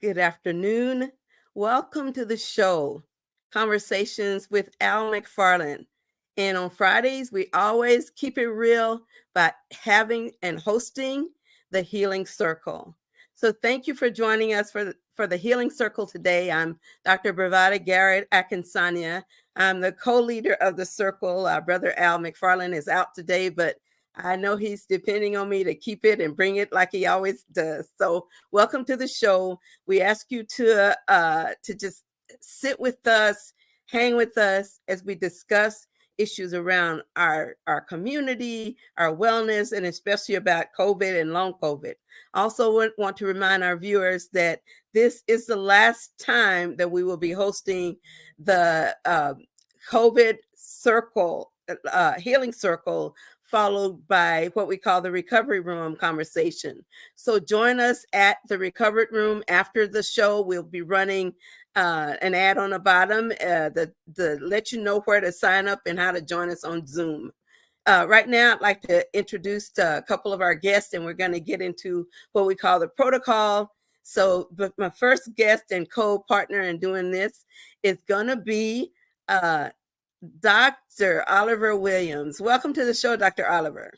Good afternoon. Welcome to the show, Conversations with Al McFarlane. And on Fridays, we always keep it real by having and hosting the Healing Circle. So thank you for joining us for the Healing Circle today. I'm Dr. BraVada Garrett Akinsanya. I'm the co-leader of the circle. Our brother Al McFarlane is out today, but I know he's depending on me to keep it and bring it like he always does. So welcome to the show. We ask you to just sit with us, hang with us as we discuss issues around our community, our wellness, and especially about COVID and long COVID. Also want to remind our viewers that this is the last time that we will be hosting the COVID circle, healing circle, followed by what we call the recovery room conversation. So join us at the recovery room after the show. We'll be running an ad on the bottom that let you know where to sign up and how to join us on Zoom. Right now, I'd like to introduce a couple of our guests, and we're going to get into what we call the protocol. So, but my first guest and co-partner in doing this is going to be Dr. Oliver Williams. Welcome to the show, Dr. Oliver.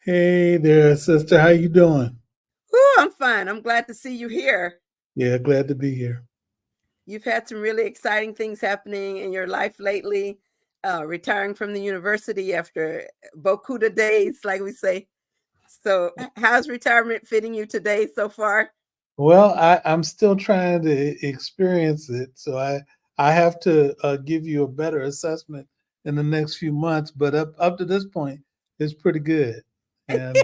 Hey there, sister. How you doing? Oh, I'm fine. I'm glad to see you here. Yeah, glad to be here. You've had some really exciting things happening in your life lately, retiring from the university after beaucoup de days, like we say. So how's retirement fitting you today so far? Well, I'm still trying to experience it, so I have to give you a better assessment in the next few months. But up to this point, it's pretty good, and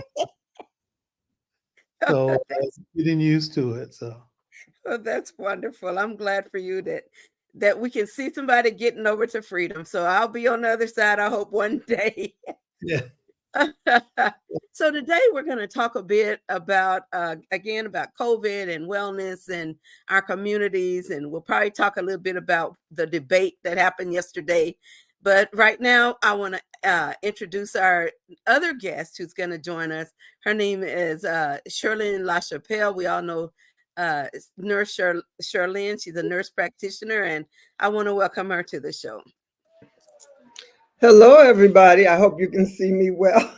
so getting used to it. So That's wonderful. I'm glad for you that we can see somebody getting over to freedom. So I'll be on the other side, I hope one day. yeah. So today we're going to talk a bit about again about COVID and wellness and our communities, and we'll probably talk a little bit about the debate that happened yesterday. But right now, I want to introduce our other guest who's going to join us. Her name is Shirlene LaChapelle. We all know Nurse Shirlene. She's a nurse practitioner, and I want to welcome her to the show. Hello, everybody. I hope you can see me well.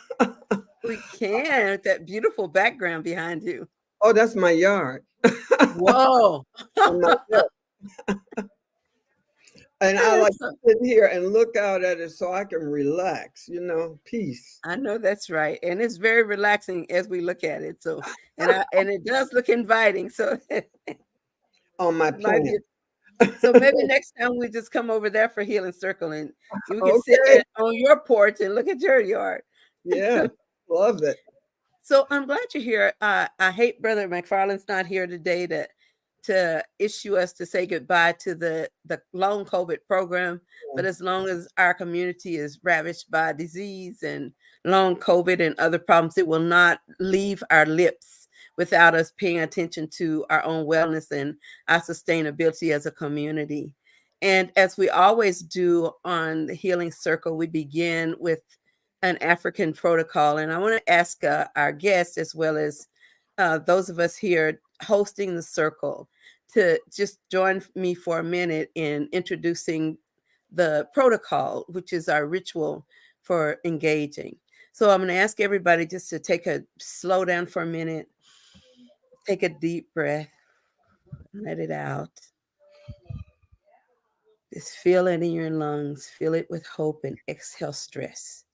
We can, with that beautiful background behind you. Oh, that's my yard. Whoa. And I like to sit here and look out at it so I can relax, peace. I know that's right. And it's very relaxing as we look at it. So, and it does look inviting. So On my planet. So maybe next time we just come over there for Healing Circle and you can sit on your porch and look at your yard. Yeah, love it. So I'm glad you're here. I hate Brother McFarlane's not here today to issue us to say goodbye to the long COVID program. But as long as our community is ravaged by disease and long COVID and other problems, it will not leave our lips without us paying attention to our own wellness and our sustainability as a community. And as we always do on the Healing Circle, we begin with an African protocol. And I want to ask our guests, as well as those of us here hosting the circle, to just join me for a minute in introducing the protocol, which is our ritual for engaging. So I'm going to ask everybody just to slow down for a minute, take a deep breath, let it out. Just feel it in your lungs, fill it with hope, and exhale stress.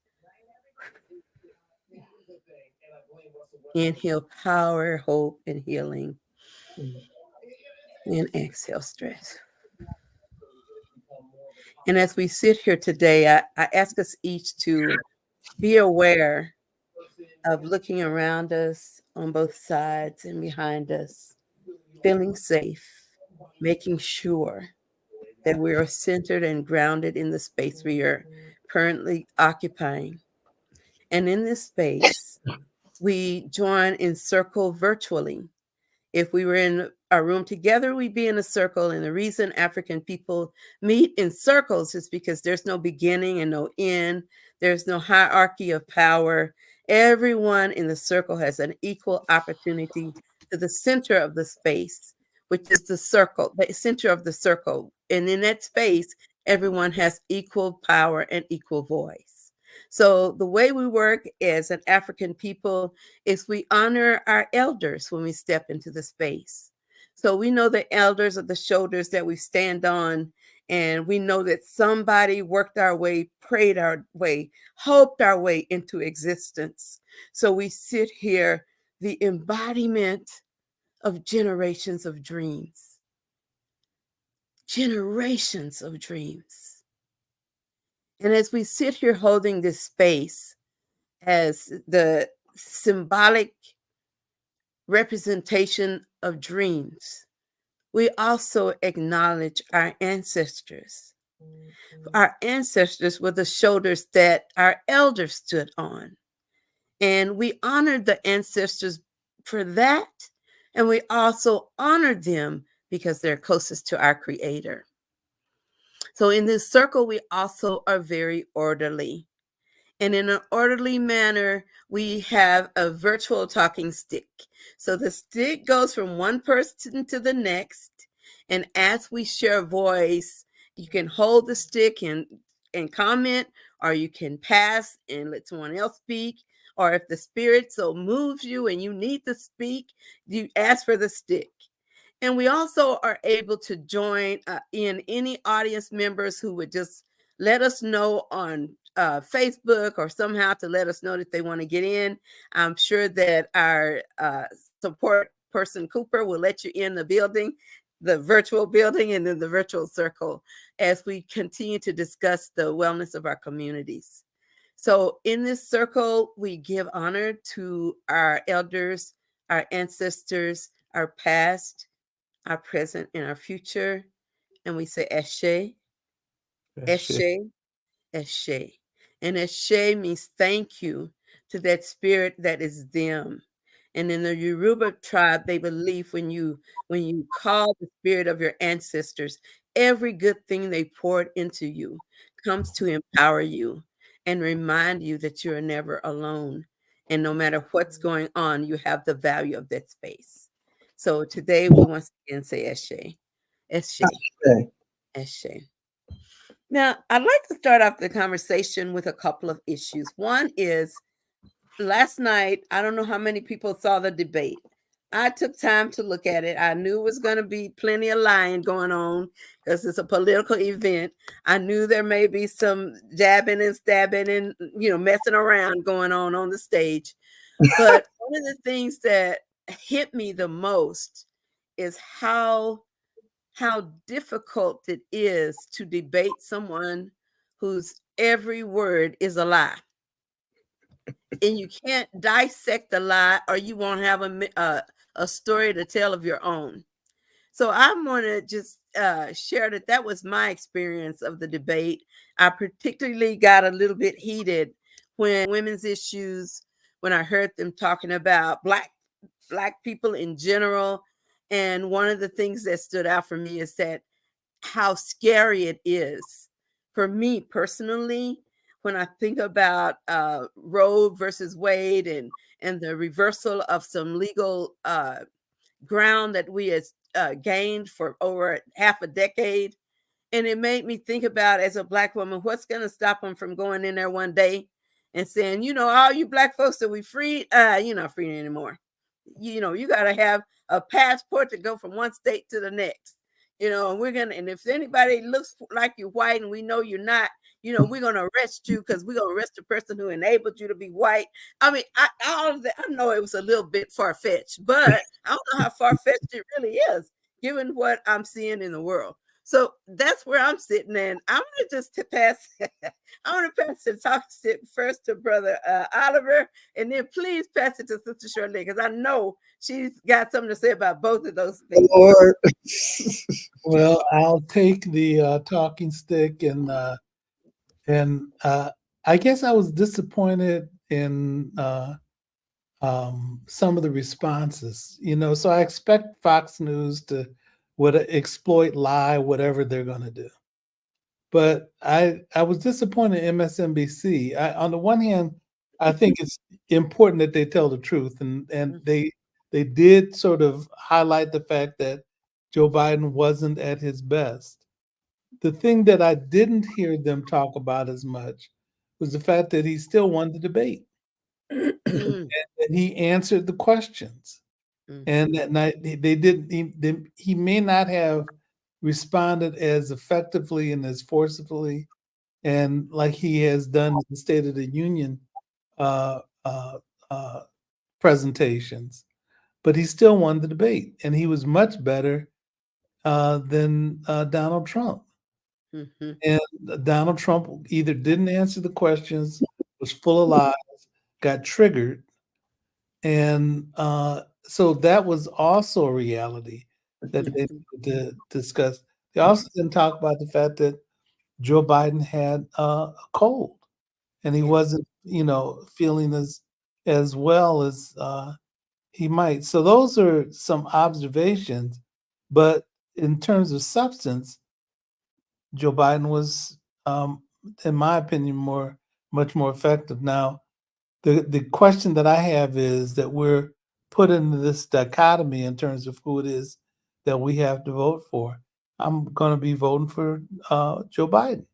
Inhale power, hope, and healing. And exhale stress. And as we sit here today, I ask us each to be aware of looking around us on both sides and behind us, feeling safe, making sure that we are centered and grounded in the space we are currently occupying. And in this space, we join in circle virtually. If we were in a room together, we'd be in a circle. And the reason African people meet in circles is because there's no beginning and no end. There's no hierarchy of power. Everyone in the circle has an equal opportunity to the center of the space which is the circle, the center of the circle. And in that space, everyone has equal power and equal voice. So the way we work as an African people is we honor our elders when we step into the space. So we know the elders are the shoulders that we stand on, and we know that somebody worked our way, prayed our way, hoped our way into existence. So we sit here, the embodiment of generations of dreams. Generations of dreams. And as we sit here holding this space as the symbolic representation of dreams, we also acknowledge our ancestors. Our ancestors were the shoulders that our elders stood on. And we honored the ancestors for that. And we also honored them because they're closest to our Creator. So in this circle, we also are very orderly. And in an orderly manner, we have a virtual talking stick. So the stick goes from one person to the next. And as we share voice, you can hold the stick and comment, or you can pass and let someone else speak. Or if the spirit so moves you and you need to speak, you ask for the stick. And we also are able to join in any audience members who would just let us know on Facebook or somehow to let us know that they want to get in. I'm sure that our support person, Cooper, will let you in the building, the virtual building, and then the virtual circle as we continue to discuss the wellness of our communities. So in this circle, we give honor to our elders, our ancestors, our past, our present, and our future. And we say Eshe, Eshe, Eshe. And Eshe means thank you to that spirit that is them. And in the Yoruba tribe, they believe when you call the spirit of your ancestors, every good thing they poured into you comes to empower you and remind you that you are never alone. And no matter what's going on, you have the value of that space. So today we once again say Eshe, Eshe, Okay. Eshe. Now, I'd like to start off the conversation with a couple of issues. One is last night, I don't know how many people saw the debate. I took time to look at it. I knew it was going to be plenty of lying going on because it's a political event. I knew there may be some jabbing and stabbing and, messing around going on the stage. But one of the things that hit me the most is how difficult it is to debate someone whose every word is a lie. And you can't dissect the lie, or you won't have a story to tell of your own. So I'm going to just share that was my experience of the debate. I particularly got a little bit heated when women's issues, when I heard them talking about black people in general. And one of the things that stood out for me is that how scary it is for me personally when I think about Roe versus Wade and the reversal of some legal ground that we had gained for over half a decade. And it made me think about, as a Black woman, what's going to stop them from going in there one day and saying, all you Black folks that we freed, you're not free anymore. You got to have a passport to go from one state to the next. And if anybody looks like you're white and we know you're not, we're going to arrest you because we're going to arrest the person who enabled you to be white. I mean, all of that, I know it was a little bit far-fetched, but I don't know how far-fetched it really is, given what I'm seeing in the world. So that's where I'm sitting, and I'm going to just pass. I'm going to pass the talk first to Brother Oliver, and then please pass it to Sister Shirley, because I know she's got something to say about both of those things. Lord. Well, I'll take the talking stick, and I guess I was disappointed in some of the responses. So I expect Fox News to exploit, lie, whatever they're going to do. But I was disappointed in MSNBC. On the one hand, I think it's important that they tell the truth, and they did sort of highlight the fact that Joe Biden wasn't at his best. The thing that I didn't hear them talk about as much was the fact that he still won the debate Mm, and he answered the questions. And mhm, that night they didn't. He may not have responded as effectively and as forcefully and like he has done in the State of the Union uh, uh, uh, presentations, but he still won the debate, and he was much better than Donald Trump. mhm, And Donald Trump either didn't answer the questions, was full of lies, got triggered, and so that was also a reality that they mhm, needed to discuss. They also didn't talk about the fact that Joe Biden had a cold, and he yeah. wasn't, feeling as well as he might. So those are some observations, but in terms of substance, Joe Biden was, in my opinion, much more effective. Now, the question that I have is that we're put into this dichotomy in terms of who it is that we have to vote for. I'm going to be voting for Joe Biden,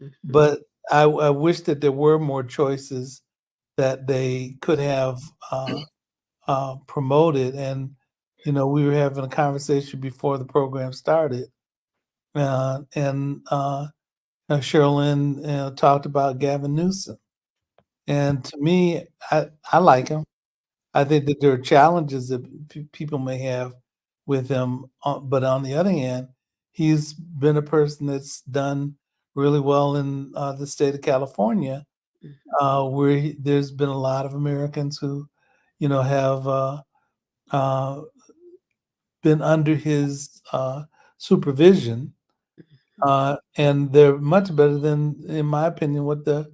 Mhm, but I wish that there were more choices that they could have promoted. And we were having a conversation before the program started, and Sherilyn talked about Gavin Newsom. And to me, I like him. I think that there are challenges that people may have with him, but on the other hand, he's been a person that's done really well in the state of California, mhm, where there's been a lot of Americans who, have uh, been under his supervision, mhm, and they're much better than, in my opinion, what the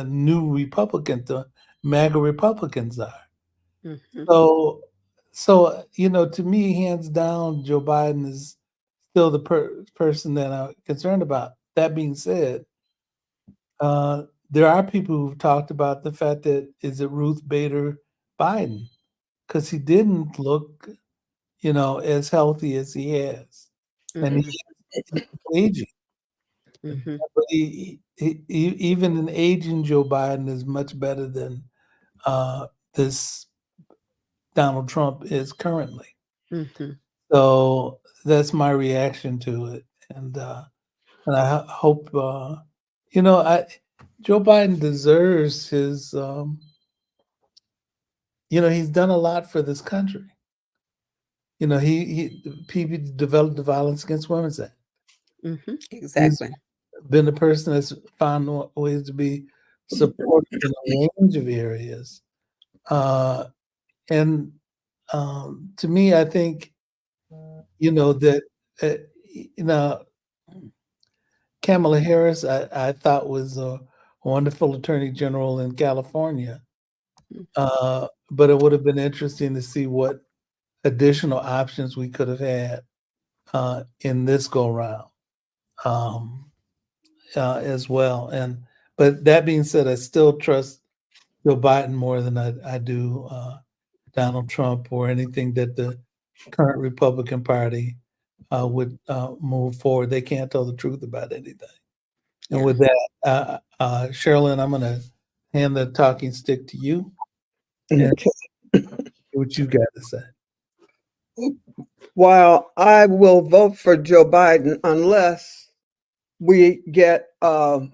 new Republican, the MAGA Republicans are. mhm. So, to me, hands down, Joe Biden is still the person that I'm concerned about. That being said, there are people who've talked about the fact that is it Ruth Bader Biden because he didn't look, as healthy as he has, and Mhm, he's aging. mhm, But even an aging Joe Biden is much better than uh, this Donald Trump is currently. mhm. So that's my reaction to it, and I hope I Joe Biden deserves his. He's done a lot for this country. He developed the Violence Against Women's Act. Mhm. He's Exactly. been the person that's found ways to be supportive in a range of areas. Uh, and to me, I think that uh, you know Kamala Harris, I thought was a wonderful attorney general in California. But it would have been interesting to see what additional options we could have had in this go round um, as well. But that being said, I still trust Joe Biden more than I do Donald Trump or anything that the current Republican Party would move forward. They can't tell the truth about anything. And Yeah. with that, Sherilyn, I'm going to hand the talking stick to you and Okay. see what you got to say. While I will vote for Joe Biden unless we get a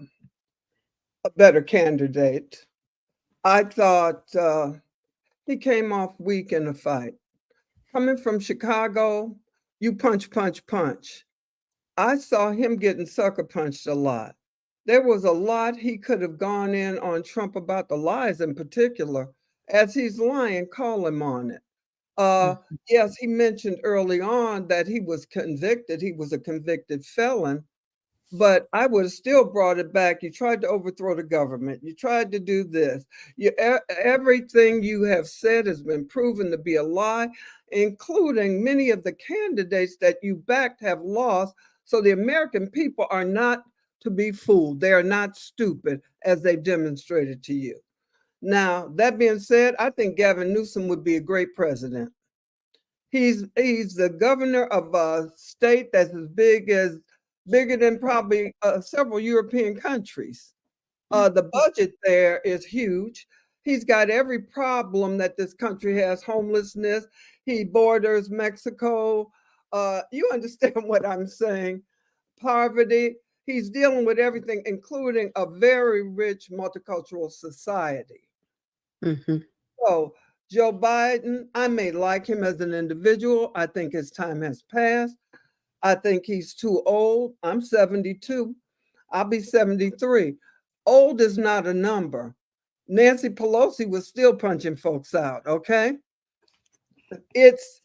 better candidate, I thought he came off weak in the fight. Coming from Chicago, you punch, punch, punch. I saw him getting sucker punched a lot. There was a lot he could have gone in on Trump about the lies in particular. As he's lying, call him on it. Uh, Mhm. yes, he mentioned early on that he was convicted. He was a convicted felon, but I would have still brought it back. You tried to overthrow the government. You tried to do this. Everything you have said has been proven to be a lie, including many of the candidates that you backed have lost. So the American people are not to be fooled. They are not stupid, as they've demonstrated to you. Now, that being said, I think Gavin Newsom would be a great president. He's the governor of a state that's bigger than probably several European countries. The budget there is huge. He's got every problem that this country has: homelessness. He borders Mexico. You understand what I'm saying? Poverty. He's dealing with everything, including a very rich multicultural society. Mm-hmm. So, Joe Biden, I may like him as an individual. I think his time has passed. I think he's too old. I'm 72. I'll be 73. Old is not a number. Nancy Pelosi was still punching folks out, okay? It's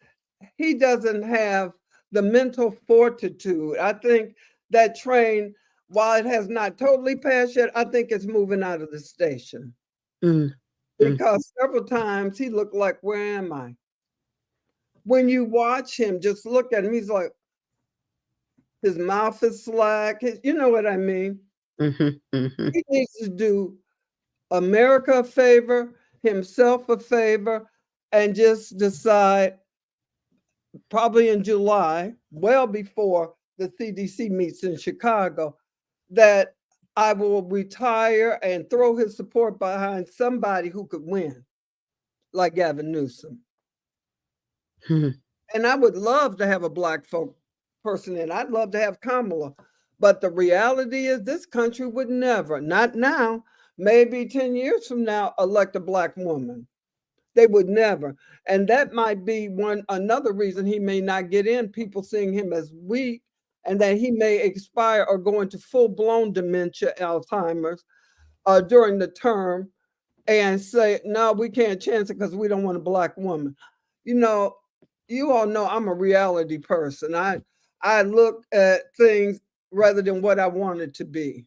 he doesn't have the mental fortitude. I think that train, while it has not totally passed yet, I think it's moving out of the station. Mm-hmm. Because several times he looked like, where am I? When you watch him, just look at him, he's like, his mouth is slack. You know what I mean? Mm-hmm. Mm-hmm. He needs to do America a favor, himself a favor, and just decide, probably in July, well before the CDC meets in Chicago, that I will retire and throw his support behind somebody who could win, like Gavin Newsom. Mm-hmm. And I would love to have a Black folk person in. I'd love to have Kamala. But the reality is this country would never, not now, maybe 10 years from now, elect a Black woman. They would never. And that might be another reason he may not get in, people seeing him as weak, and that he may expire or go into full-blown dementia, Alzheimer's, during the term, and say, no, we can't chance it because we don't want a Black woman. You know, you all know I'm a reality person. I look at things rather than what I want it to be.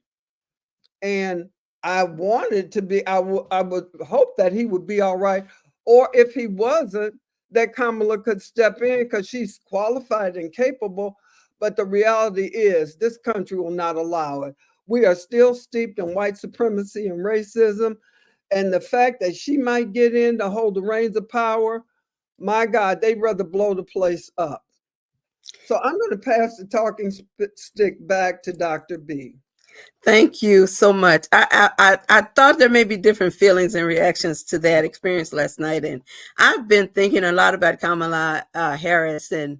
And I wanted to be, I would hope that he would be all right. Or if he wasn't, that Kamala could step in because she's qualified and capable. But the reality is this country will not allow it. We are still steeped in white supremacy and racism. And the fact that she might get in to hold the reins of power, my God, they'd rather blow the place up. So I'm going to pass the talking stick back to Dr. B. Thank you so much. I thought there may be different feelings and reactions to that experience last night, and I've been thinking a lot about Kamala Harris, and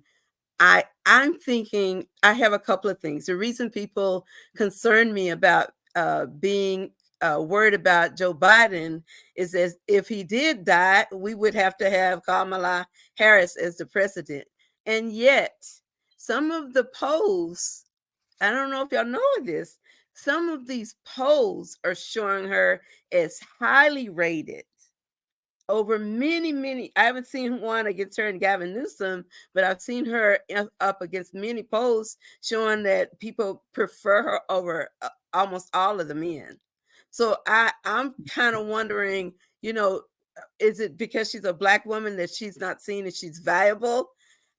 I'm thinking I have a couple of things. The reason people concern me about being worried about Joe Biden is as if he did die, we would have to have Kamala Harris as the president, and yet some of the polls, I don't know if y'all know this, some of these polls are showing her as highly rated over many. I haven't seen one against her and Gavin Newsom, but I've seen her up against many polls showing that people prefer her over almost all of the men. So I'm kind of wondering, is it because she's a Black woman that she's not seen as she's valuable?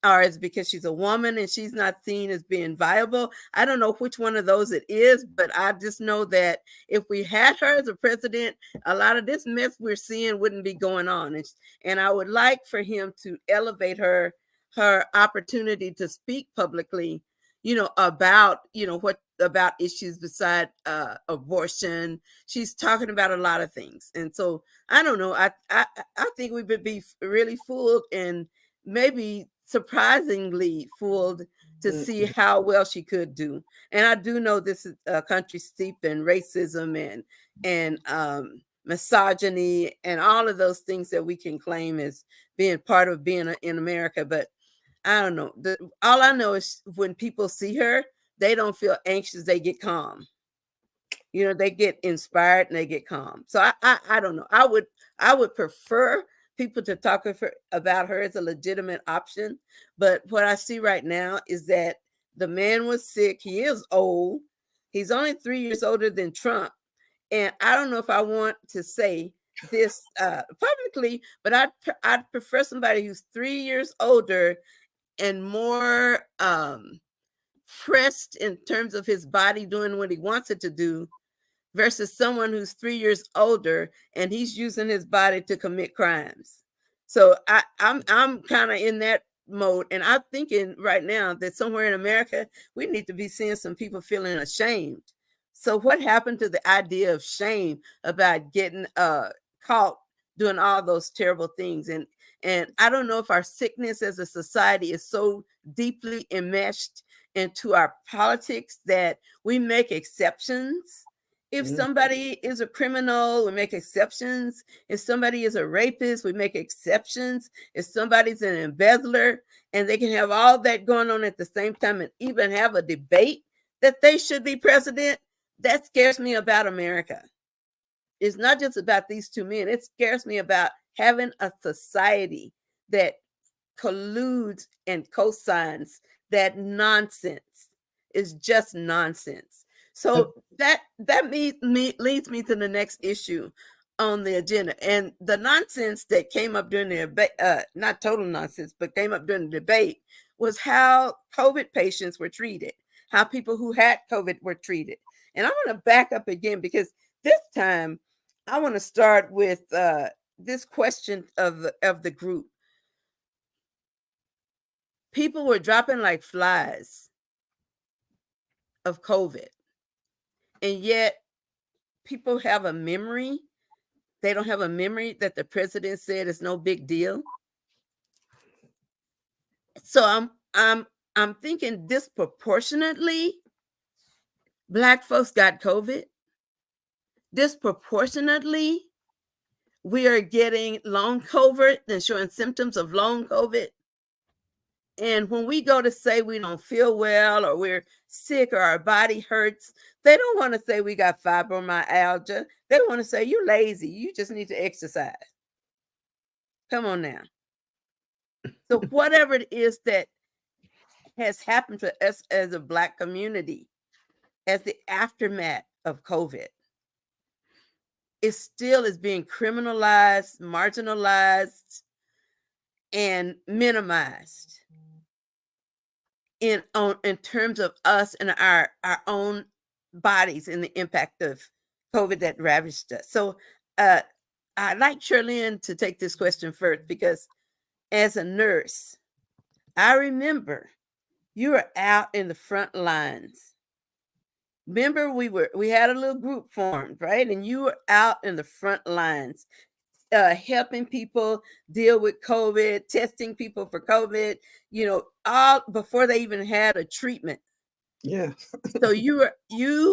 Or is it because she's a woman and she's not seen as being viable? I don't know which one of those it is, but I just know that if we had her as a president, a lot of this mess we're seeing wouldn't be going on. And I would like for him to elevate her opportunity to speak publicly, about, about issues beside abortion. She's talking about a lot of things. And so I don't know. I think we would be really fooled and maybe surprisingly fooled to see how well she could do. And I do know this is a country steeped in racism and misogyny and all of those things that we can claim as being part of being in America. But I don't know. All I know is when people see her, they don't feel anxious. They get calm. They get inspired and they get calm. So I don't know. I would prefer people to talk about her as a legitimate option. But what I see right now is that the man was sick. He is old. He's only 3 years older than Trump. And I don't know if I want to say this publicly, but I'd prefer somebody who's 3 years older and more pressed in terms of his body doing what he wants it to do versus someone who's 3 years older and he's using his body to commit crimes. So I'm kind of in that mode. And I'm thinking right now that somewhere in America, we need to be seeing some people feeling ashamed. So what happened to the idea of shame about getting caught doing all those terrible things? And I don't know if our sickness as a society is so deeply enmeshed into our politics that we make exceptions. If somebody is a criminal, we make exceptions. If somebody is a rapist, we make exceptions. If somebody's an embezzler, and they can have all that going on at the same time and even have a debate that they should be president, that scares me about America. It's not just about these two men. It scares me about having a society that colludes and cosigns that nonsense is just nonsense. So that leads me to the next issue on the agenda, and the nonsense that came up during the debate, not total nonsense, but came up during the debate, was how COVID patients were treated, how people who had COVID were treated. And I want to back up again, because this time I want to start with this question of the group. People were dropping like flies of COVID, and yet people have a memory. They don't have a memory that the president said is no big deal. So I'm thinking disproportionately Black folks got COVID. Disproportionately, we are getting long COVID and showing symptoms of long COVID. And when we go to say we don't feel well, or we're sick, or our body hurts, they don't want to say we got fibromyalgia. They want to say you're lazy. You just need to exercise. Come on now. So whatever it is that has happened to us as a Black community, as the aftermath of COVID, it still is being criminalized, marginalized, and minimized in terms of us and our own bodies and the impact of COVID that ravaged us. So I'd like Shirlene to take this question first, because as a nurse, I remember you were out in the front lines. Remember, we had a little group formed, right? And you were out in the front lines, helping people deal with COVID, testing people for COVID, all before they even had a treatment. Yeah. So you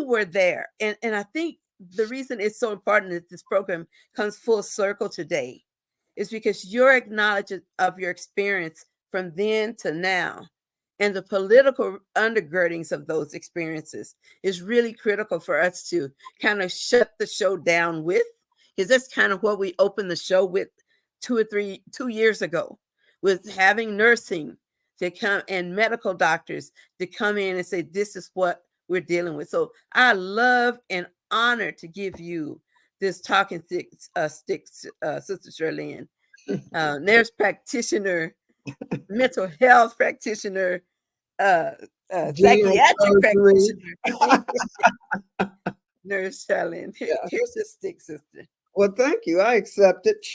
were there. And I think the reason it's so important that this program comes full circle today is because your acknowledgement of your experience from then to now, and the political undergirdings of those experiences, is really critical for us to kind of shut the show down with, because that's kind of what we opened the show with 2 years ago, with having nursing to come and medical doctors to come in and say, this is what we're dealing with. So I love and honor to give you this talking sticks, Sister Shirlene, nurse practitioner, mental health practitioner, psychiatric practitioner. Nurse Shirlene, here's the stick, sister. Well, thank you. I accept it.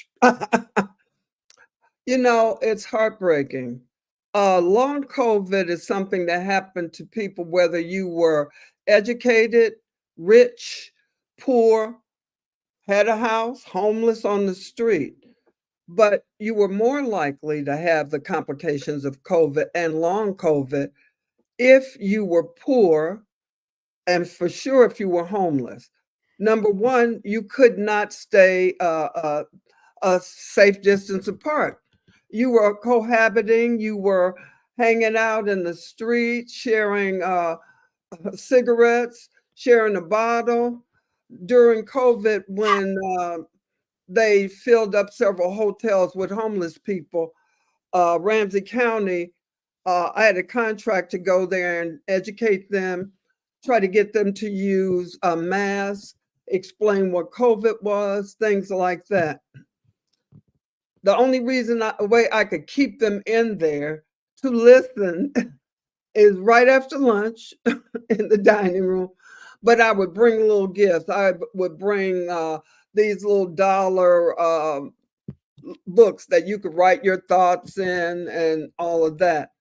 It's heartbreaking. Long COVID is something that happened to people, whether you were educated, rich, poor, had a house, homeless on the street. But you were more likely to have the complications of COVID and long COVID if you were poor, and for sure if you were homeless. Number one, you could not stay a safe distance apart. You were cohabiting, you were hanging out in the street, sharing cigarettes, sharing a bottle. During COVID, when they filled up several hotels with homeless people, Ramsey County, I had a contract to go there and educate them, try to get them to use a mask, explain what COVID was, things like that. The only way I could keep them in there to listen is right after lunch in the dining room. But I would bring little gifts. I would bring these little dollar books that you could write your thoughts in and all of that.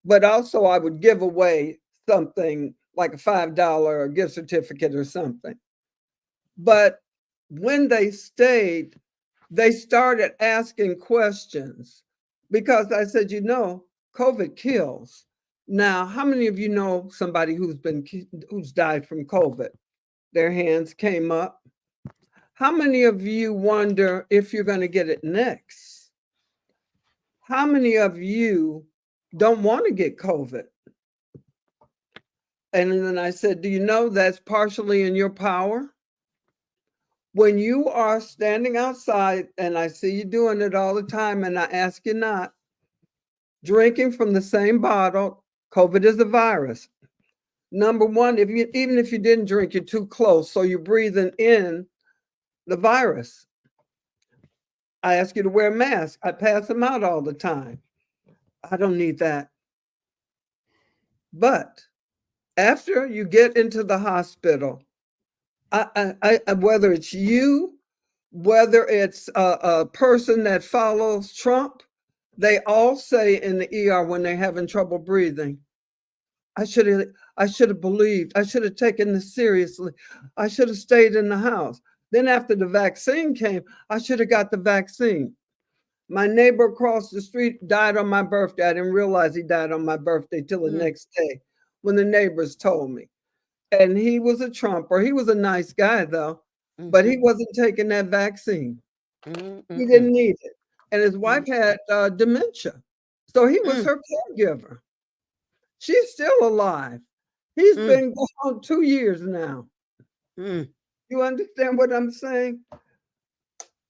But also, I would give away something like a $5 gift certificate or something. But when they stayed, they started asking questions because I said, COVID kills. Now, how many of you know somebody who's died from COVID? Their hands came up. How many of you wonder if you're going to get it next? How many of you don't want to get COVID? And then I said, do you know that's partially in your power? When you are standing outside, and I see you doing it all the time, and I ask you not, drinking from the same bottle, COVID is a virus. Number one, even if you didn't drink, you're too close, so you're breathing in the virus. I ask you to wear a mask. I pass them out all the time. I don't need that. But after you get into the hospital, whether it's you, whether it's a person that follows Trump, they all say in the ER when they're having trouble breathing, I should have believed. I should have taken this seriously. I should have stayed in the house. Then after the vaccine came, I should have got the vaccine. My neighbor across the street died on my birthday. I didn't realize he died on my birthday till the next day when the neighbors told me. And he was a Trumper. He was a nice guy, though, but he wasn't taking that vaccine. He didn't need it. And his wife had dementia. So he was her caregiver. She's still alive. He's been gone 2 years now. You understand what I'm saying?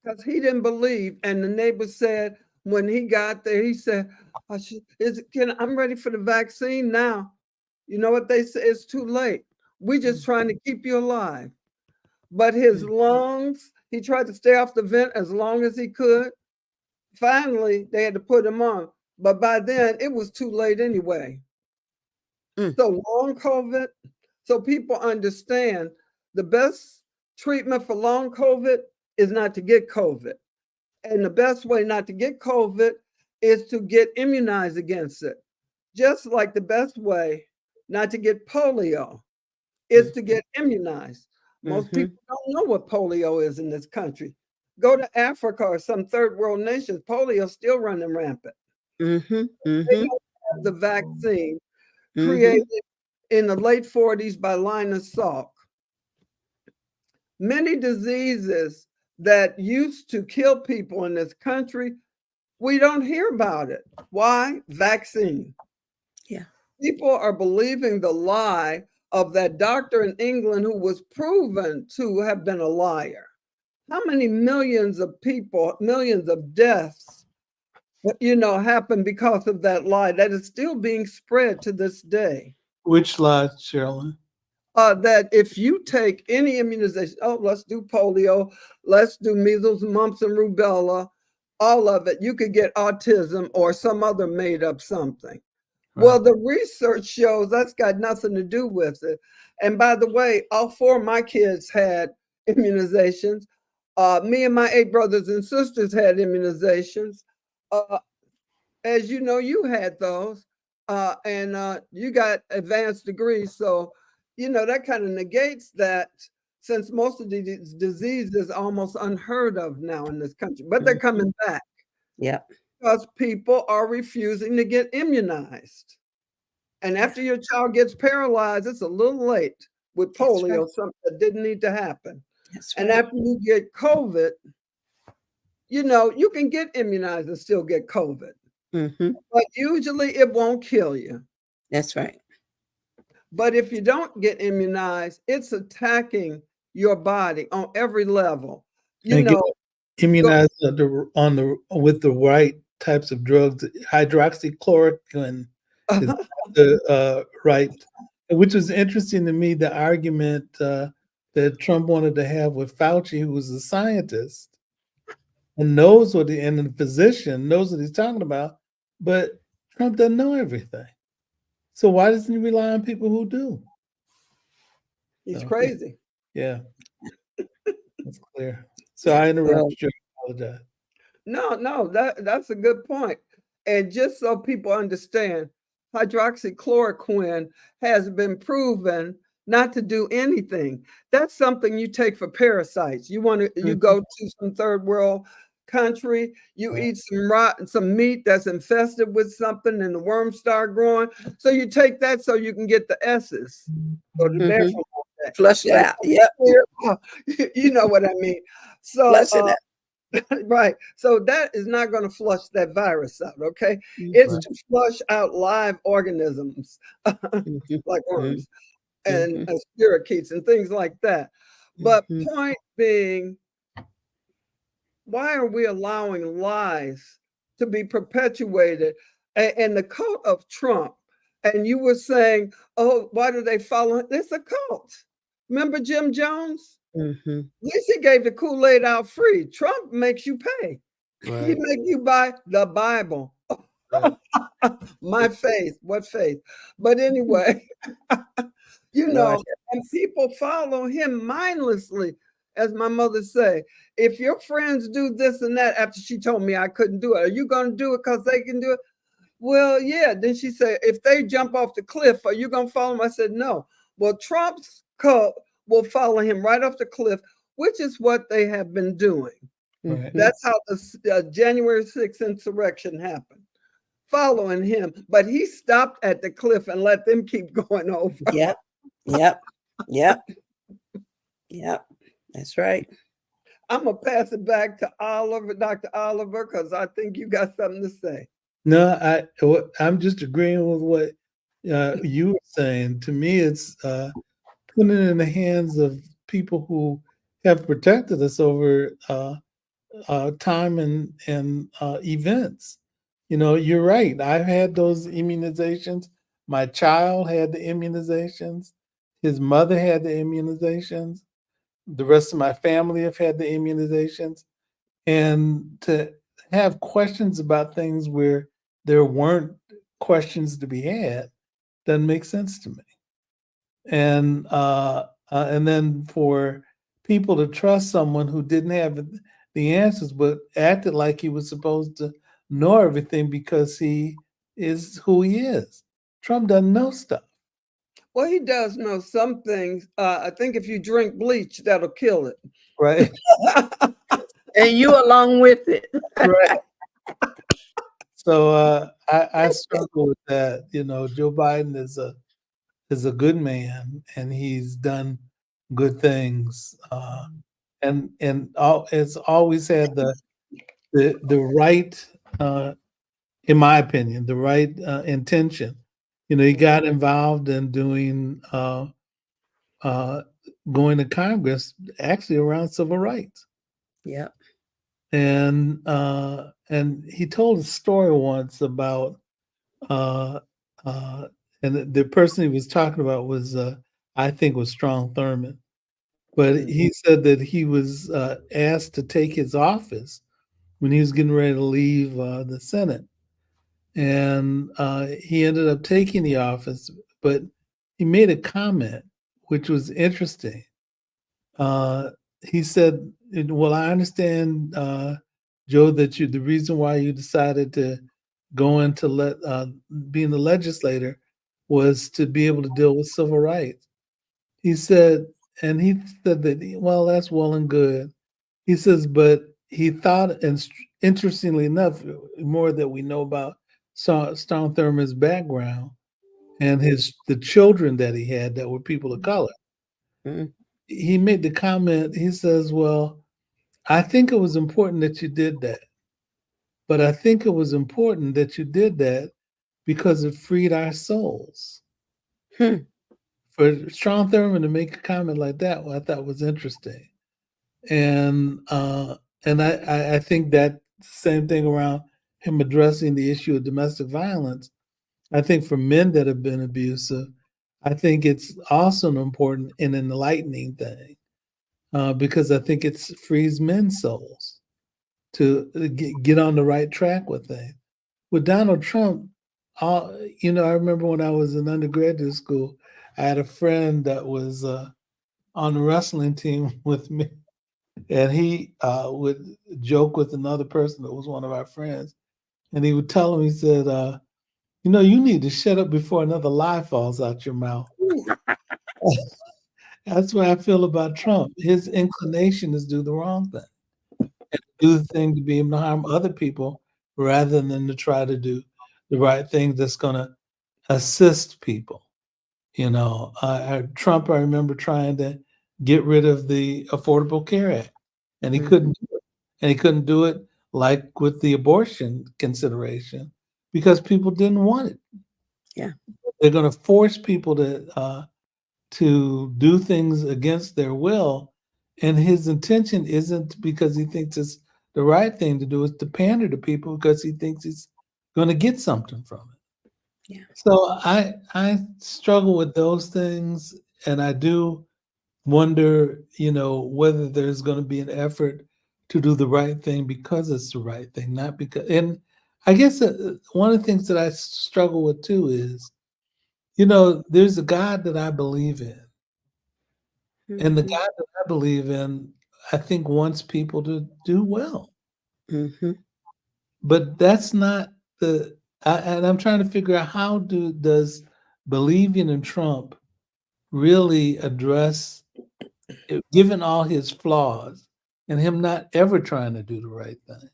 Because he didn't believe. And the neighbor said, when he got there, he said, I'm ready for the vaccine now. You know what they say? It's too late. We're just trying to keep you alive. But his lungs, he tried to stay off the vent as long as he could. Finally, they had to put him on. But by then, it was too late anyway. So long COVID, so people understand the best treatment for long COVID is not to get COVID. And the best way not to get COVID is to get immunized against it. Just like the best way not to get polio is to get immunized. Most people don't know what polio is in this country. Go to Africa or some third world nations, polio is still running rampant. They don't have the vaccine created in the late 40s by Linus Salk. Many diseases that used to kill people in this country, we don't hear about it. Why? Vaccine. Yeah. People are believing the lie of that doctor in England who was proven to have been a liar. How many millions of people, millions of deaths, happened because of that lie that is still being spread to this day? Which lie, Sherilyn? That if you take any immunization, let's do polio, let's do measles, mumps, and rubella, all of it, you could get autism or some other made up something. Right. Well, the research shows that's got nothing to do with it. And by the way, all 4 of my kids had immunizations. Me and my 8 brothers and sisters had immunizations. As you know, you had those, and you got advanced degrees. So, that kind of negates that, since most of these diseases is almost unheard of now in this country, but they're coming back. Yeah. Because people are refusing to get immunized. And after your child gets paralyzed, it's a little late with polio, something that didn't need to happen. That's right. And after you get COVID, you can get immunized and still get COVID. But usually it won't kill you. That's right. But if you don't get immunized, it's attacking your body on every level. Immunized with the right types of drugs. Hydroxychloroquine is the right, which was interesting to me. The argument that Trump wanted to have with Fauci, who was a scientist and the physician knows what he's talking about, but Trump doesn't know everything. So why doesn't he rely on people who do? He's crazy. Yeah, that's clear. So I interrupted you. I apologize. No, that's a good point. And just so people understand, hydroxychloroquine has been proven not to do anything. That's something you take for parasites. You go to some third world country, you eat some meat that's infested with something and the worms start growing. So you take that so you can get the S's or the Mhm. from that. Flush it Like, out. Yep. you know what I mean. So Flush it out. right. So that is not going to flush that virus out. Okay. It's Mhm. to flush out live organisms Mhm. like Mhm. worms and Mhm. spirochetes and things like that. But Mhm. point being, why are we allowing lies to be perpetuated? And the cult of Trump, and you were saying, oh, why do they follow? It's a cult. Remember Jim Jones? Mhm. At least he gave the Kool-Aid out free. Trump makes you pay. He Right. make you buy the Bible. Right. My faith, what faith? But anyway, Lord. and people follow him mindlessly, as my mother say. If your friends do this and that, after she told me I couldn't do it, are you going to do it because they can do it? Well, yeah. Then she said, if they jump off the cliff, are you going to follow them? I said, no. Well, Trump's cult will follow him right off the cliff, which is what they have been doing. Right. Mhm. That's how the January 6th insurrection happened, following him. But he stopped at the cliff and let them keep going over. Yep. Yep. Yep. Yep. That's right. I'm going to pass it back to Dr. Oliver, because I think you got something to say. No, I'm just agreeing with what you were saying. To me, it's putting it in the hands of people who have protected us over time and events. You know, you're right. I've had those immunizations. My child had the immunizations. His mother had the immunizations. The rest of my family have had the immunizations. And to have questions about things where there weren't questions to be had doesn't make sense to me. And then for people to trust someone who didn't have the answers but acted like he was supposed to know everything because he is who he is. Trump doesn't know stuff. Well, he does know some things. I think if you drink bleach, that'll kill it. Right. And you along with it. Right. So I struggle with that. You know, Joe Biden is a good man and he's done good things. It's always had the right, in my opinion, the right intention. You know, he got involved in doing uh, going to Congress actually around civil rights, Yep. and he told a story once about uh, uh, and the person he was talking about was I think was Strom Thurmond, but Mhm. he said that he was asked to take his office when he was getting ready to leave the Senate. And he ended up taking the office, but he made a comment which was interesting. Uh, he said, "Well, I understand, Joe, that the reason why you decided to go into being the legislator was to be able to deal with civil rights." He said, and he said that, well, that's well and good. He says, but he thought, and interestingly enough, more that we know about Strom Thurmond's background and the children that he had that were people of color. Mhm. He made the comment, he says, well, I think it was important that you did that. But I think it was important that you did that because it freed our souls. Hmm. For Strom Thurmond to make a comment like that, well, I thought was interesting. And I think that same thing around him addressing the issue of domestic violence. I think for men that have been abusive, I think it's also an important and enlightening thing because I think it frees men's souls to get on the right track with things. With Donald Trump, I remember when I was in undergraduate school, I had a friend that was on the wrestling team with me, and he would joke with another person that was one of our friends, and he would tell him, he said, you need to shut up before another lie falls out your mouth. That's what I feel about Trump. His inclination is do the wrong thing and do the thing to be able to harm other people rather than to try to do the right thing that's going to assist people. Trump, I remember trying to get rid of the Affordable Care Act, and he couldn't do it. And he couldn't do it like with the abortion consideration because people didn't want it. Yeah. They're going to force people to do things against their will, and his intention isn't because he thinks it's the right thing to do, is to pander to people because he thinks he's going to get something from it. Yeah. So I struggle with those things, and I do wonder, whether there's going to be an effort to do the right thing because it's the right thing, not because. And I guess one of the things that I struggle with too is, there's a God that I believe in, and the Mhm. God that I believe in, I think wants people to do well, Mhm. but that's not and I'm trying to figure out does believing in Trump really address, given all his flaws and him not ever trying to do the right thing,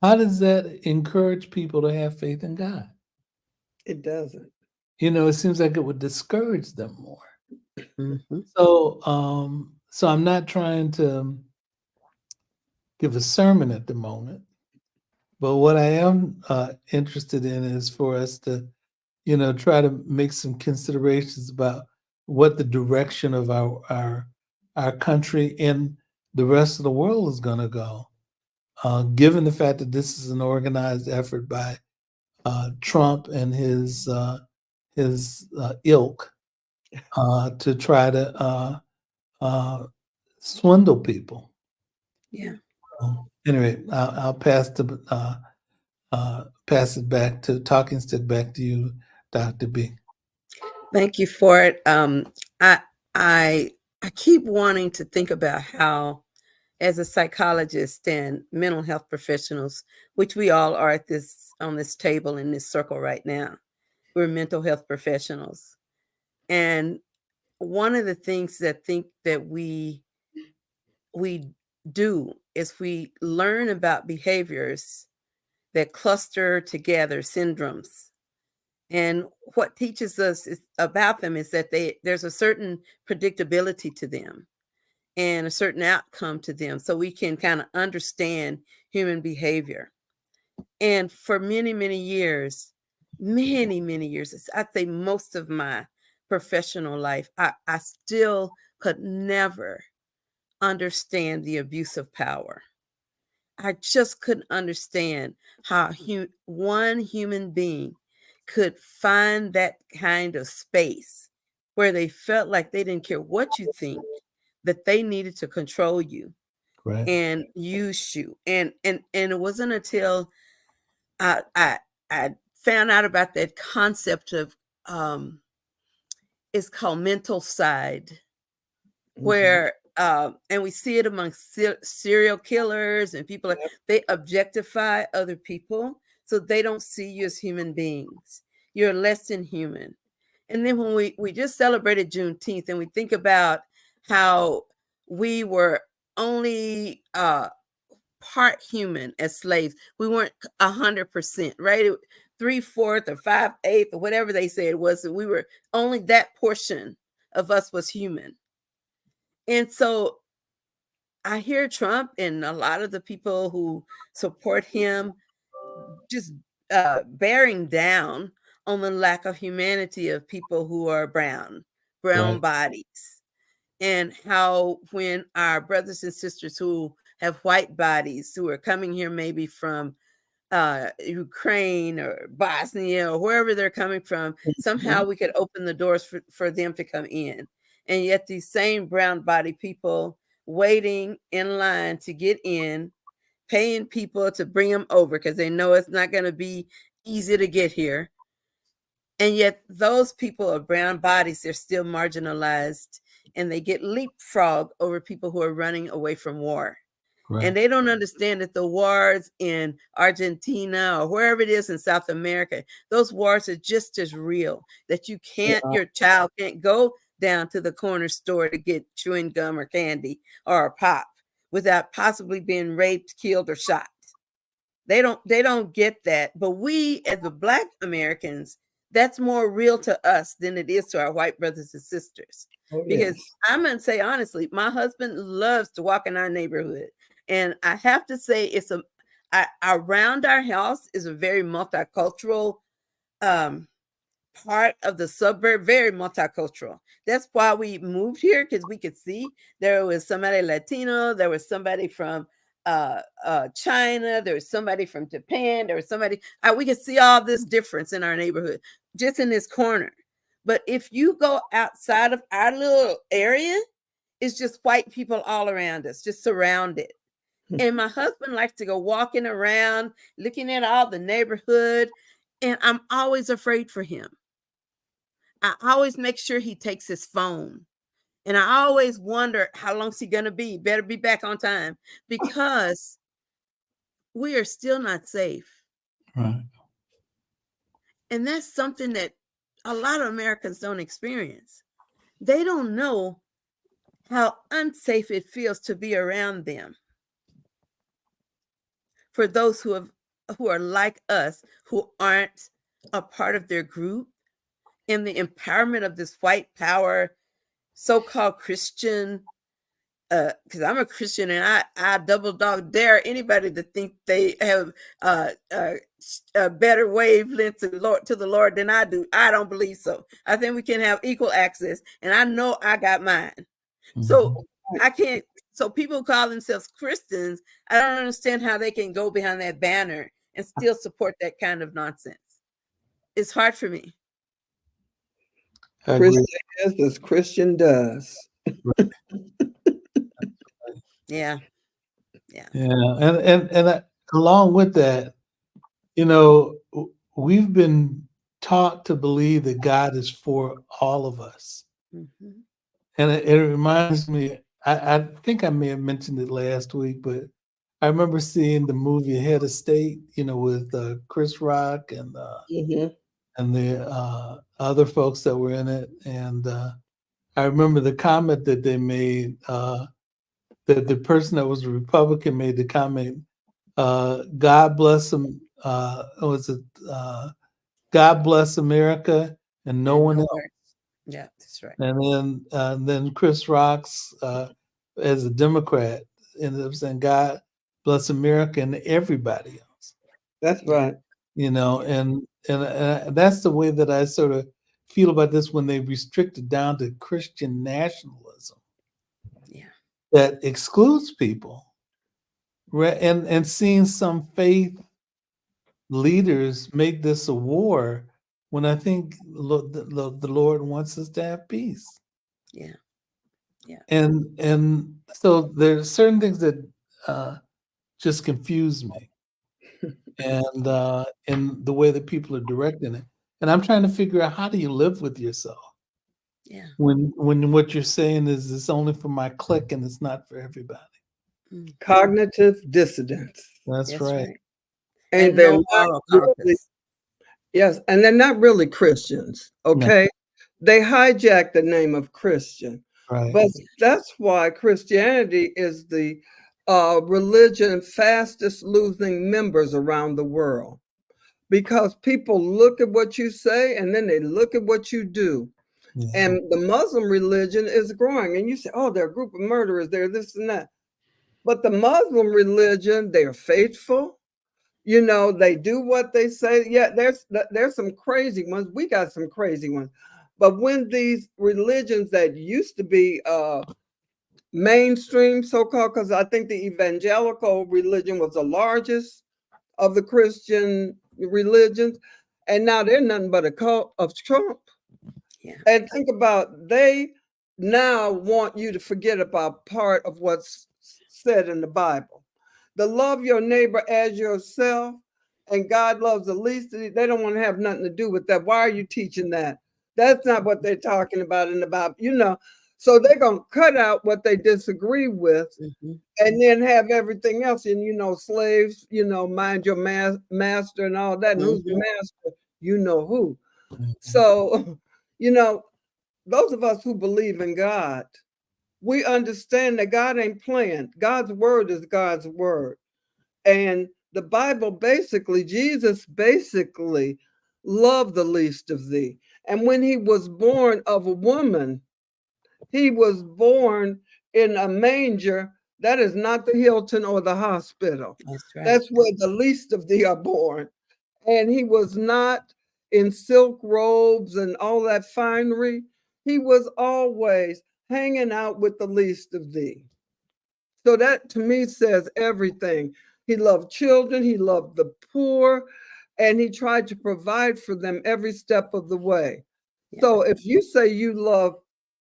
how does that encourage people to have faith in God? It doesn't. It seems like it would discourage them more. Mhm. So I'm not trying to give a sermon at the moment, but what I am interested in is for us to, try to make some considerations about what the direction of our country and the rest of the world is going to go. Given the fact that this is an organized effort by Trump and his ilk to try to swindle people. Yeah. Anyway, I'll pass it back to talking stick back to you, Dr. B. Thank you for it. I I I keep wanting to think about how, as a psychologist and mental health professionals, which we all are at this on this table in this circle right now, we're mental health professionals, and one of the things that think that we do is we learn about behaviors that cluster together, syndromes. And what teaches us about them is that there's a certain predictability to them and a certain outcome to them, so we can kind of understand human behavior. And for many, many years, I'd say most of my professional life, I still could never understand the abuse of power. I just couldn't understand how one human being could find that kind of space where they felt like they didn't care what you think, that they needed to control you Right. and use you. And it wasn't until I I found out about that concept of um it's called mental side, where and we see it among serial killers and people, they objectify other people so they don't see you as human beings. You're less than human. And then when we just celebrated Juneteenth, and we think about how we were only part human as slaves, we weren't 100%, right? 3/4 or 5/8 or whatever they say it was, that we were only that portion of us was human. And so I hear Trump and a lot of the people who support him just bearing down on the lack of humanity of people who are brown Right. bodies, and how when our brothers and sisters who have white bodies who are coming here maybe from Ukraine or Bosnia or wherever they're coming from, somehow we could open the doors for them to come in. And yet these same brown body people waiting in line to get in, paying people to bring them over because they know it's not going to be easy to get here. And yet those people are brown bodies, they're still marginalized and they get leapfrogged over people who are running away from war. Right. And they don't understand that the wars in Argentina or wherever it is in South America, those wars are just as real, that you can't, Yeah. your child can't go down to the corner store to get chewing gum or candy or a pop without possibly being raped, killed, or shot. They don't get that. But we as the Black Americans, that's more real to us than it is to our white brothers and sisters. Oh, Because yes. I'm gonna say honestly, my husband loves to walk in our neighborhood. And I have to say around our house is a very multicultural um part of the suburb, very multicultural. That's why we moved here, because we could see there was somebody Latino, there was somebody from China, there was somebody from Japan, there was somebody, we could see all this difference in our neighborhood just in this corner. But if you go outside of our little area, it's just white people all around us, just surrounded. And my husband likes to go walking around, looking at all the neighborhood, and I'm always afraid for him. I always make sure he takes his phone. And I always wonder, how long's he going to be? Better be back on time, because we are still not safe. Right. And that's something that a lot of Americans don't experience. They don't know how unsafe it feels to be around them. For those who are like us, who aren't a part of their group, in the empowerment of this white power, so-called Christian, because I'm a Christian, and I double dog dare anybody to think they have a better wavelength to the Lord than I do. I don't believe so. I think we can have equal access, and I know I got mine. Mhm. So I can't. So people who call themselves Christians, I don't understand how they can go behind that banner and still support that kind of nonsense. It's hard for me. I agree. Christian is as Christian does. Yeah. Yeah. Yeah, and along with that, you know, we've been taught to believe that God is for all of us, Mm-hmm. and it reminds me. I think I may have mentioned it last week, but I remember seeing the movie Head of State, you know, with Chris Rock Mhm. and the other folks that were in it, and I remember the comment that they made. That the person that was a Republican made the comment, God bless them. Was it God bless America and no And one no else? words. Yeah, that's right. And then Chris Rocks, as a Democrat, ended up saying God bless America and everybody else. That's Yeah. right. You know, Yeah. and that's the way that I sort of feel about this when they restrict it down to Christian nationalism Yeah. that excludes people. And seeing some faith leaders make this a war when I think the Lord wants us to have peace. Yeah. Yeah. And so there's certain things that just confuse me, and the way that people are directing it. And I'm trying to figure out, how do you live with yourself Yeah. when what you're saying is it's only for my clique and it's not for everybody. Mhm. Cognitive dissonance. That's That's right. right. And And they're no not moral really, compass. yes, and they're not really Christians, No, okay? They hijack the name of Christian. right. But that's why Christianity is the religion fastest losing members around the world. Because people look at what you say and then they look at what you do. Yeah. And the Muslim religion is growing. And you say, oh, they're a group of murderers, they're this and that. But the Muslim religion, they're faithful. You know, they do what they say. Yeah, there's some crazy ones. We got some crazy ones. But when these religions that used to be mainstream, so-called, because I think the evangelical religion was the largest of the Christian religions, and now they're nothing but a cult of Trump. Yeah. And think about, they now want you to forget about part of what's said in the Bible. The love your neighbor as yourself, and God loves the least. They don't want to have nothing to do with that. Why are you teaching that? That's not what they're talking about in the Bible, you know. So they're going to cut out what they disagree with Mhm. and then have everything else. And, slaves, mind your master and all that. And who's the Mhm. master? You know who. Mhm. So, those of us who believe in God, we understand that God ain't playing. God's word is God's word. And the Bible basically, Jesus basically loved the least of thee. And when he was born of a woman, he was born in a manger. That is not the Hilton or the hospital. That's right. That's where the least of thee are born. And he was not in silk robes and all that finery. He was always hanging out with the least of thee. So that to me says everything. He loved children, he loved the poor, and he tried to provide for them every step of the way. Yeah. So if you say you love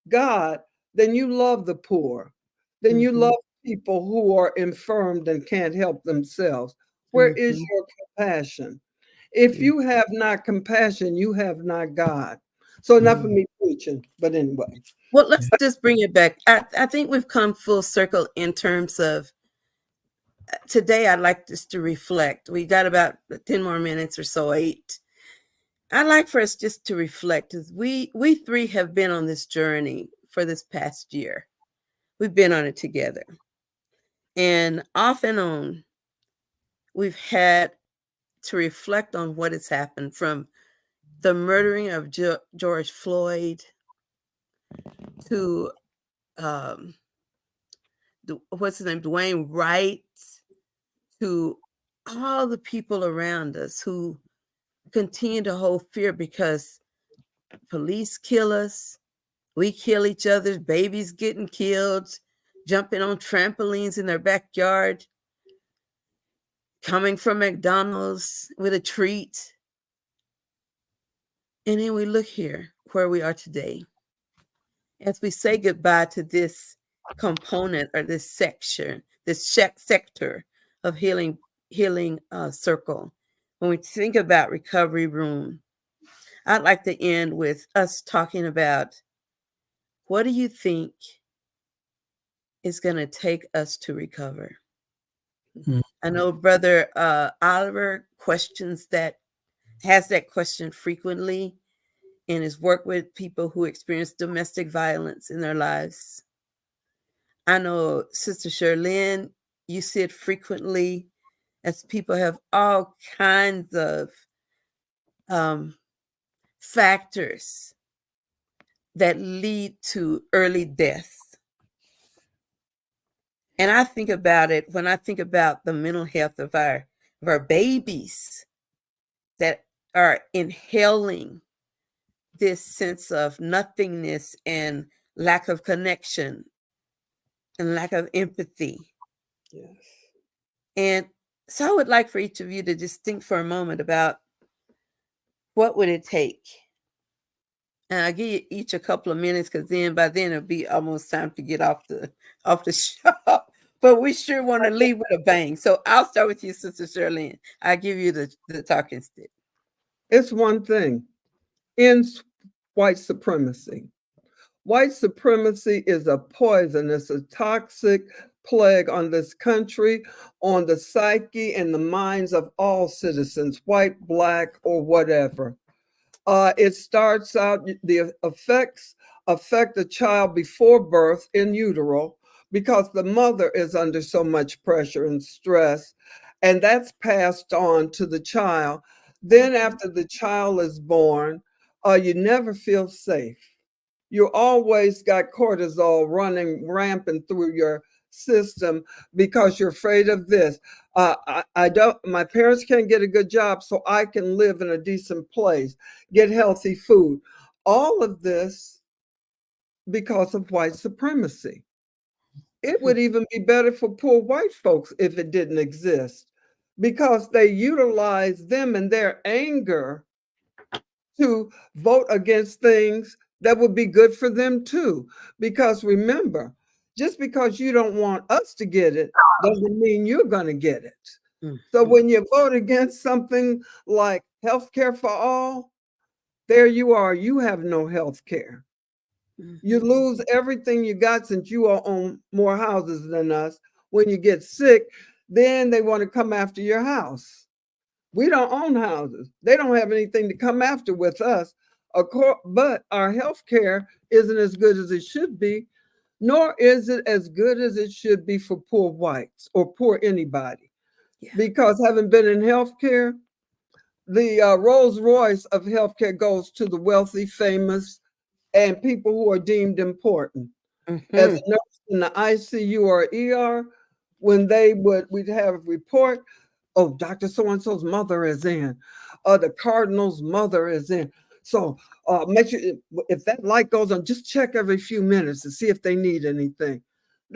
God, then you love the poor. Then you Mhm. love people who are infirmed and can't help themselves. Where is Mhm. your compassion? If Mm. you have not compassion, you have not God. So enough of Mhm. me preaching, but anyway. Well, let's just bring it back. I think we've come full circle in terms of today. I'd like us to reflect. We got about 10 more minutes or so, 8. I'd like for us just to reflect as we three have been on this journey for this past year. We've been on it together. And off and on, we've had to reflect on what has happened from the murdering of George Floyd to um, what's his name, Dwayne Wright, to all the people around us who continue to hold fear because police kill us, we kill each other, babies getting killed, jumping on trampolines in their backyard, coming from McDonald's with a treat. And then we look here where we are today. As we say goodbye to this component or this section, this sector of healing circle, when we think about recovery room, I'd like to end with us talking about what do you think is going to take us to recover? Mhm. I know Brother Oliver has that question frequently in his work with people who experience domestic violence in their lives. I know Sister Sherlyn, you see it frequently as people have all kinds of um, factors that lead to early death. And I think about it when I think about the mental health of our babies that are inhaling this sense of nothingness and lack of connection and lack of empathy. Yes. And so I would like for each of you to just think for a moment about what would it take. And I'll give you each a couple of minutes because by then it'll be almost time to get off the show. But we sure want to leave with a bang. So I'll start with you, Sister Shirley. I'll give you the talking stick. It's one thing. Ends white supremacy. White supremacy is a poison, it's a toxic plague on this country, on the psyche and the minds of all citizens, white, black, or whatever. It starts out, the effects affect the child before birth in utero because the mother is under so much pressure and stress, and that's passed on to the child. Then, after the child is born, you never feel safe. You always got cortisol running rampant through your system because you're afraid of this. I don't, my parents can't get a good job, so I can live in a decent place, get healthy food. All of this because of white supremacy. It would even be better for poor white folks if it didn't exist because they utilize them and their anger to vote against things that would be good for them too. Because remember, just because you don't want us to get it doesn't mean you're going to get it. So Mhm. when you vote against something like health care for all, there you are, you have no health care. You lose everything you got since you own more houses than us. When you get sick, then they want to come after your house. We don't own houses. They don't have anything to come after with us. But our health care isn't as good as it should be, nor is it as good as it should be for poor whites or poor anybody. Yeah. Because having been in healthcare, the Rolls Royce of healthcare goes to the wealthy, famous, and people who are deemed important. As a nurse in the ICU or ER, when we'd have a report, oh, Dr. So-and-so's mother is in, the Cardinal's mother is in. So make sure if that light goes on, just check every few minutes to see if they need anything.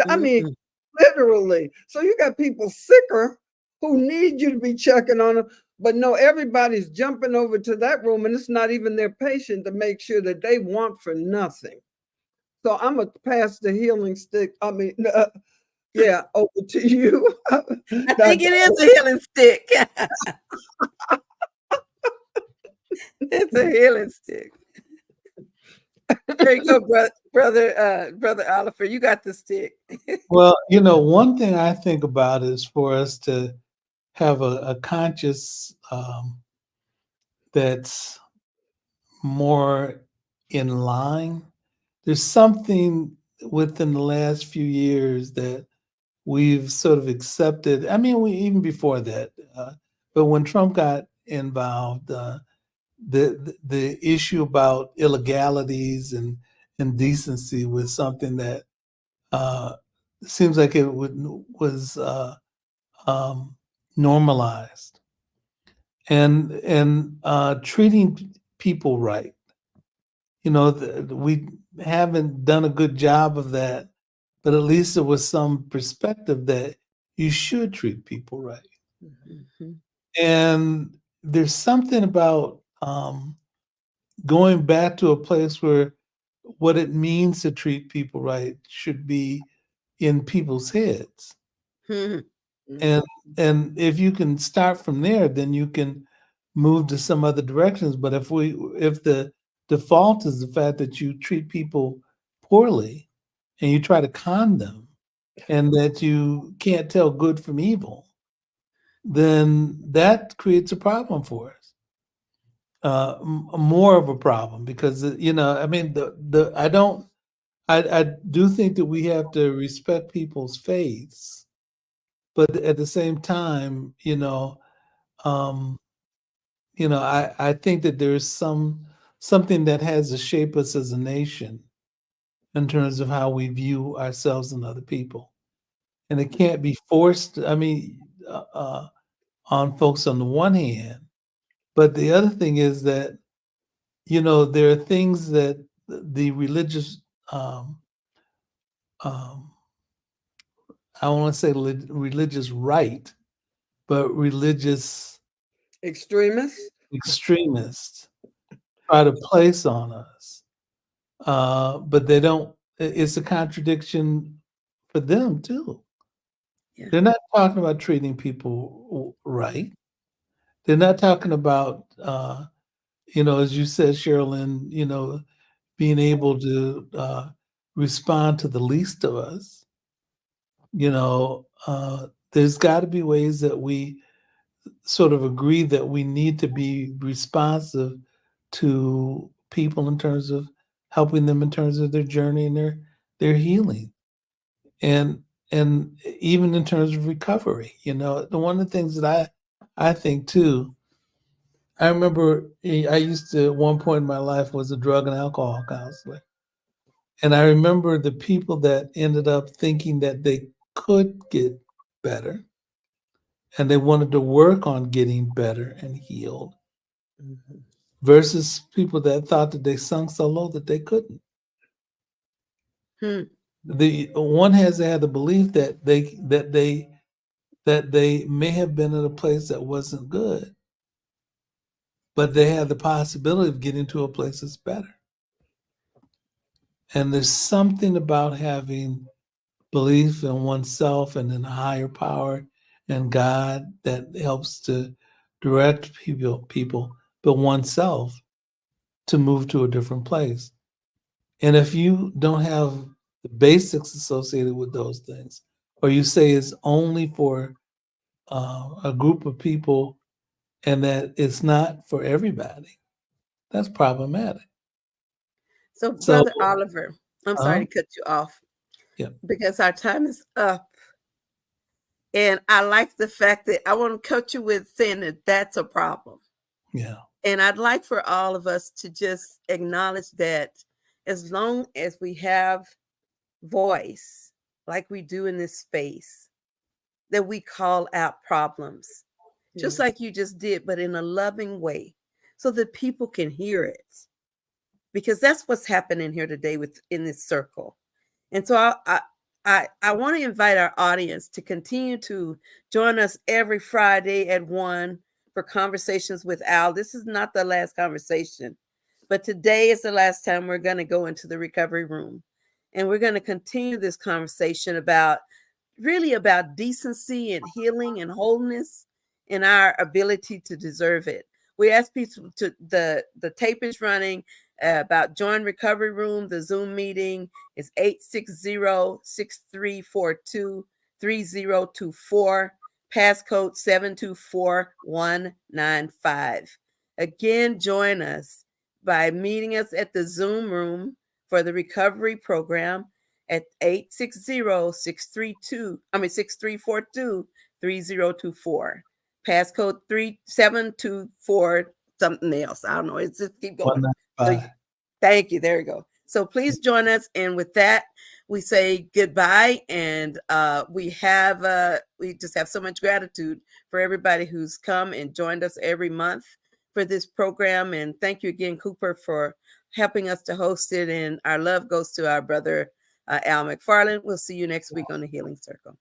I mean, literally. So you got people sicker who need you to be checking on them, but no, everybody's jumping over to that room and it's not even their patient to make sure that they want for nothing. So I'm going to pass the healing stick. Yeah, over to you. I think it is a healing stick. It's a healing stick. There you go, brother Oliver. You got the stick. Well, one thing I think about is for us to have a conscious that's more in line. There's something within the last few years that we've sort of accepted. I mean, even before that, but when Trump got involved, the issue about illegalities and indecency was something that seems like it was normalized, and treating people right. We haven't done a good job of that, but at least there was some perspective that you should treat people right. And there's something about going back to a place where what it means to treat people right should be in people's heads. And if you can start from there, then you can move to some other directions. But if the default is the fact that you treat people poorly and you try to con them and that you can't tell good from evil, then that creates a problem for us. More of a problem because I mean I do think that we have to respect people's faiths, but at the same time, I think that there's something that has to shape us as a nation in terms of how we view ourselves and other people, and it can't be forced. I mean, on folks on the one hand, but the other thing is that there are things that the religious um, I don't want to say religious right, but religious extremists try to place on us. But they don't, it's a contradiction for them too. Yeah. They're not talking about treating people right. They're not talking about, as you said, Sherilyn, being able to respond to the least of us. There's got to be ways that we sort of agree that we need to be responsive to people in terms of helping them in terms of their journey and their healing, and even in terms of recovery. One of the things that I think too, I remember I used to at one point in my life was a drug and alcohol counselor, and I remember the people that ended up thinking that they could get better and they wanted to work on getting better and healed, versus people that thought that they sunk so low that they couldn't. The one has to have the belief that they may have been in a place that wasn't good, but they have the possibility of getting to a place that's better. And there's something about having belief in oneself and in a higher power and God that helps to direct people, but oneself to move to a different place. And if you don't have the basics associated with those things, or you say it's only for a group of people and that it's not for everybody, that's problematic. So, So, Brother Oliver, I'm sorry to cut you off yeah, because our time is up. And I like the fact that I want to cut you with saying that that's a problem. yeah, And I'd like for all of us to just acknowledge that as long as we have voice, like we do in this space, that we call out problems, just like you just did, but in a loving way, so that people can hear it. Because that's what's happening here today in this circle. And so I want to invite our audience to continue to join us every Friday at 1 for Conversations with Al. This is not the last conversation, but today is the last time we're going to go into the recovery room. And we're going to continue this conversation about decency and healing and wholeness and our ability to deserve it. We ask people to the tape is running about join recovery room. The Zoom meeting is 860-6342-3024, passcode 724195. Again, join us by meeting us at the Zoom room for the recovery program at 860-6342-3024. Passcode 3724 something else. I don't know. It's just keep going. So, thank you. There you go. So please join us. And with that, we say goodbye. And we just have so much gratitude for everybody who's come and joined us every month for this program. And thank you again, Cooper, for helping us to host it. And our love goes to our brother, Al McFarlane. We'll see you next week on the Healing Circle.